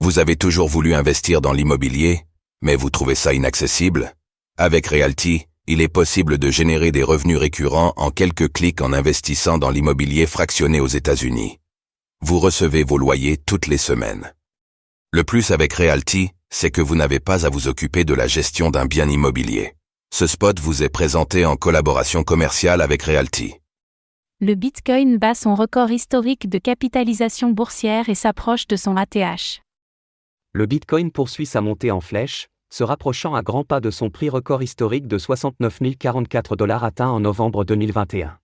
Vous avez toujours voulu investir dans l'immobilier, mais vous trouvez ça inaccessible? Avec Realty, il est possible de générer des revenus récurrents en quelques clics en investissant dans l'immobilier fractionné aux États-Unis. Vous recevez vos loyers toutes les semaines. Le plus avec Realty, c'est que vous n'avez pas à vous occuper de la gestion d'un bien immobilier. Ce spot vous est présenté en collaboration commerciale avec Realty. Le Bitcoin bat son record historique de capitalisation boursière et s'approche de son ATH. Le Bitcoin poursuit sa montée en flèche, se rapprochant à grands pas de son prix record historique de 69 044 $ atteint en novembre 2021.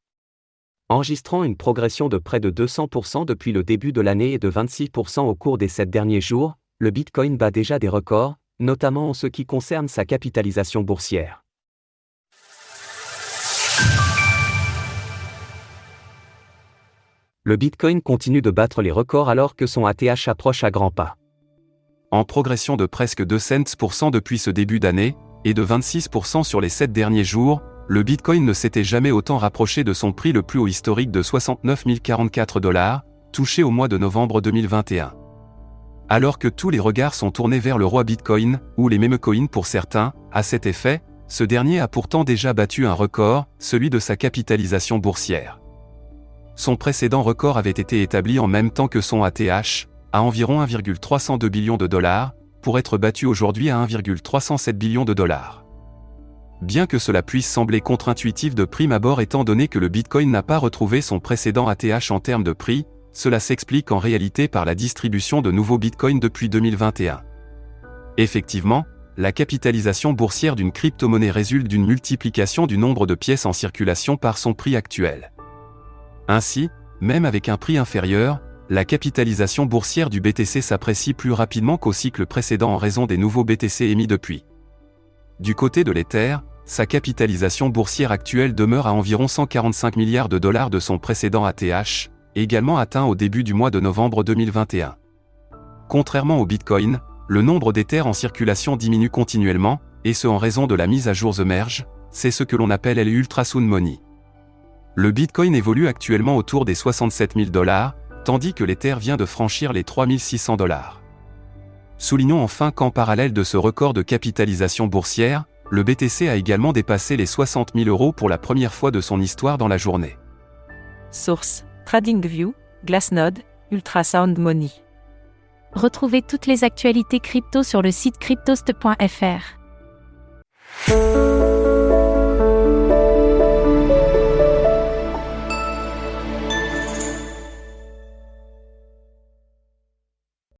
Enregistrant une progression de près de 200% depuis le début de l'année et de 26% au cours des 7 derniers jours, le Bitcoin bat déjà des records, notamment en ce qui concerne sa capitalisation boursière. Le Bitcoin continue de battre les records alors que son ATH approche à grands pas. En progression de presque 2 cents % depuis ce début d'année, et de 26% sur les 7 derniers jours, le Bitcoin ne s'était jamais autant rapproché de son prix le plus haut historique de 69 044 $, touché au mois de novembre 2021. Alors que tous les regards sont tournés vers le roi Bitcoin, ou les memecoins pour certains, à cet effet, ce dernier a pourtant déjà battu un record, celui de sa capitalisation boursière. Son précédent record avait été établi en même temps que son ATH, à environ 1,302 billion de dollars, pour être battu aujourd'hui à 1,307 billion de dollars. Bien que cela puisse sembler contre-intuitif de prime abord étant donné que le Bitcoin n'a pas retrouvé son précédent ATH en termes de prix, cela s'explique en réalité par la distribution de nouveaux Bitcoins depuis 2021. Effectivement, la capitalisation boursière d'une crypto-monnaie résulte d'une multiplication du nombre de pièces en circulation par son prix actuel. Ainsi, même avec un prix inférieur, la capitalisation boursière du BTC s'apprécie plus rapidement qu'au cycle précédent en raison des nouveaux BTC émis depuis. Du côté de l'Ether, sa capitalisation boursière actuelle demeure à environ 145 milliards de dollars de son précédent ATH, également atteint au début du mois de novembre 2021. Contrairement au Bitcoin, le nombre d'Ether en circulation diminue continuellement, et ce en raison de la mise à jour The Merge, c'est ce que l'on appelle les Ultrasound Money. Le Bitcoin évolue actuellement autour des 67 000 $, tandis que l'Ether vient de franchir les 3 600 $. Soulignons enfin qu'en parallèle de ce record de capitalisation boursière, le BTC a également dépassé les 60 000 € pour la première fois de son histoire dans la journée. Source: TradingView, Glassnode, Ultrasound Money. Retrouvez toutes les actualités crypto sur le site cryptost.fr.